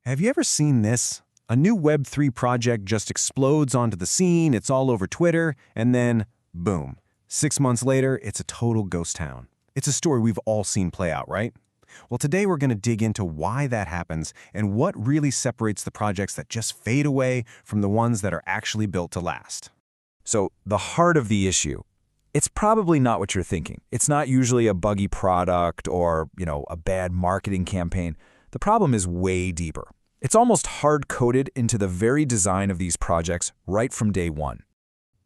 Have you ever seen this? A new Web3 project just explodes onto the scene, it's all over Twitter, and then, boom. 6 months later, it's a total ghost town. It's a story we've all seen play out, right? Well, today we're going to dig into why that happens and what really separates the projects that just fade away from the ones that are actually built to last. So, the heart of the issue, it's probably not what you're thinking. It's not usually a buggy product or, a bad marketing campaign. The problem is way deeper. It's almost hard-coded into the very design of these projects right from day one.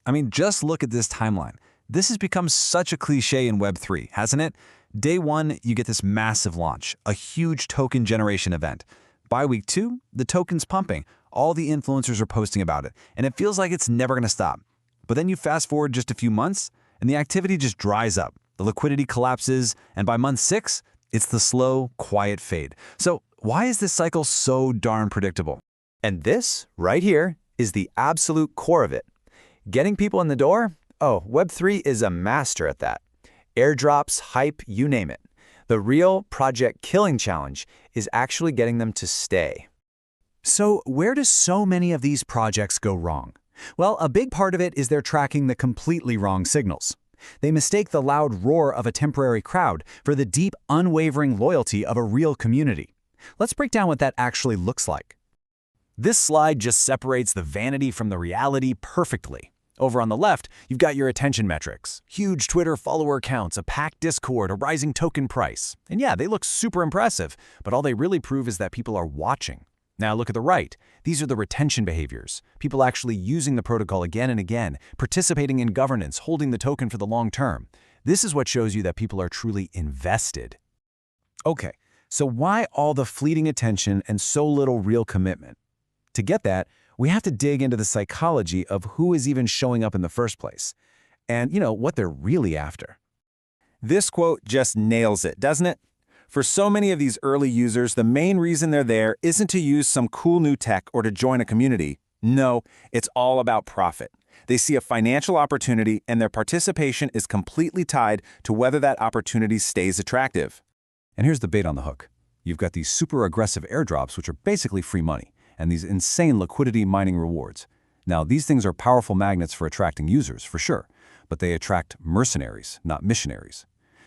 I mean, just look at this timeline. This has become such a cliche in Web3, hasn't it? Day one, you get this massive launch, a huge token generation event. By week two, the token's pumping. All the influencers are posting about it, and it feels like it's never going to stop. But then you fast forward just a few months, and the activity just dries up. The liquidity collapses, and by month 6, it's the slow, quiet fade. So why is this cycle so darn predictable? And this, right here, is the absolute core of it. Getting people in the door? Oh, Web3 is a master at that. Airdrops, hype, you name it. The real project killing challenge is actually getting them to stay. So where do so many of these projects go wrong? Well, a big part of it is they're tracking the completely wrong signals. They mistake the loud roar of a temporary crowd for the deep, unwavering loyalty of a real community. Let's break down what that actually looks like. This slide just separates the vanity from the reality perfectly. Over on the left, you've got your attention metrics. Huge Twitter follower counts, a packed Discord, a rising token price. And yeah, they look super impressive, but all they really prove is that people are watching. Now look at the right. These are the retention behaviors. People actually using the protocol again and again, participating in governance, holding the token for the long term. This is what shows you that people are truly invested. Okay, so why all the fleeting attention and so little real commitment? To get that, we have to dig into the psychology of who is even showing up in the first place, and what they're really after. This quote just nails it, doesn't it? For so many of these early users, the main reason they're there isn't to use some cool new tech or to join a community. No, it's all about profit. They see a financial opportunity, and their participation is completely tied to whether that opportunity stays attractive. And here's the bait on the hook. You've got these super aggressive airdrops, which are basically free money, and these insane liquidity mining rewards. Now, these things are powerful magnets for attracting users, for sure, but they attract mercenaries, not missionaries.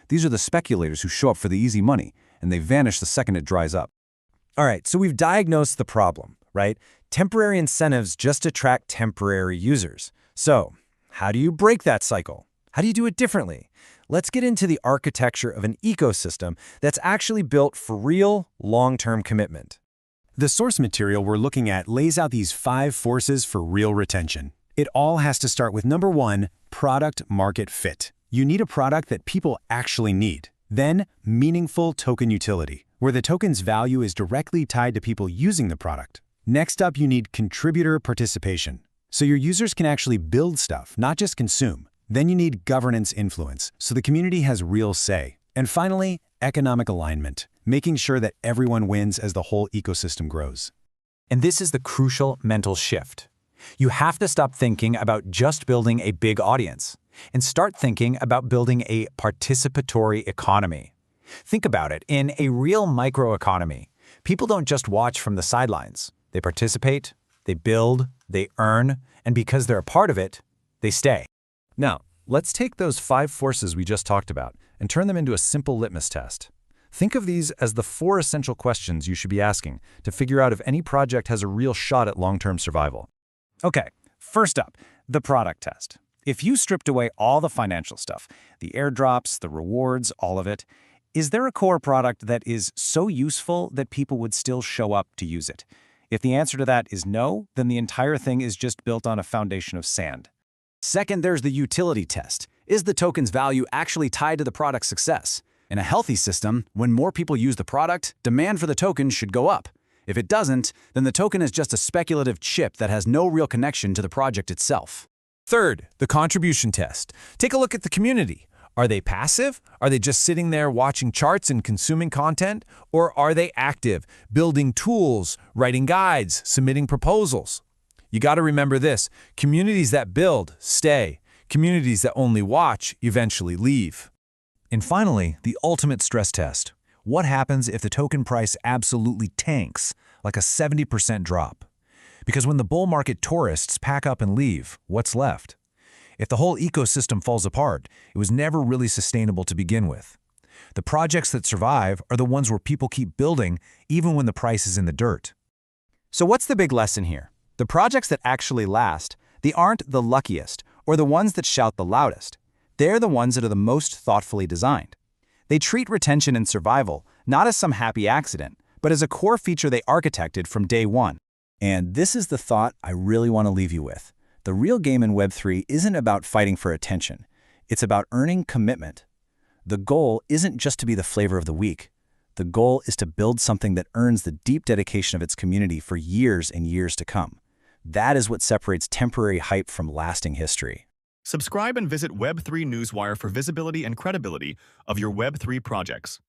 These are the speculators who show up for the easy money, and they vanish the second it dries up. All right, so we've diagnosed the problem, right? Temporary incentives just attract temporary users. So, how do you break that cycle? How do you do it differently? Let's get into the architecture of an ecosystem that's actually built for real, long-term commitment. The source material we're looking at lays out these 5 forces for real retention. It all has to start with number 1, product-market fit. You need a product that people actually need. Then, meaningful token utility, where the token's value is directly tied to people using the product. Next up, you need contributor participation, so your users can actually build stuff, not just consume. Then you need governance influence, so the community has real say. And finally, economic alignment, making sure that everyone wins as the whole ecosystem grows. And this is the crucial mental shift. You have to stop thinking about just building a big audience and start thinking about building a participatory economy. Think about it. In a real microeconomy, people don't just watch from the sidelines. They participate, they build, they earn, and because they're a part of it, they stay. Now, let's take those 5 forces we just talked about and turn them into a simple litmus test. Think of these as the 4 essential questions you should be asking to figure out if any project has a real shot at long-term survival. Okay, first up, the product test. If you stripped away all the financial stuff, the airdrops, the rewards, all of it, is there a core product that is so useful that people would still show up to use it? If the answer to that is no, then the entire thing is just built on a foundation of sand. Second, there's the utility test. Is the token's value actually tied to the product's success? In a healthy system, when more people use the product, demand for the token should go up. If it doesn't, then the token is just a speculative chip that has no real connection to the project itself. Third, the contribution test. Take a look at the community. Are they passive? Are they just sitting there watching charts and consuming content? Or are they active, building tools, writing guides, submitting proposals? You got to remember this. Communities that build, stay. Communities that only watch eventually leave. And finally, the ultimate stress test. What happens if the token price absolutely tanks, like a 70% drop? Because when the bull market tourists pack up and leave, what's left? If the whole ecosystem falls apart, it was never really sustainable to begin with. The projects that survive are the ones where people keep building even when the price is in the dirt. So what's the big lesson here? The projects that actually last, they aren't the luckiest or the ones that shout the loudest. They're the ones that are the most thoughtfully designed. They treat retention and survival not as some happy accident, but as a core feature they architected from day one. And this is the thought I really want to leave you with. The real game in Web3 isn't about fighting for attention. It's about earning commitment. The goal isn't just to be the flavor of the week. The goal is to build something that earns the deep dedication of its community for years and years to come. That is what separates temporary hype from lasting history. Subscribe and visit Web3 Newswire for visibility and credibility of your Web3 projects.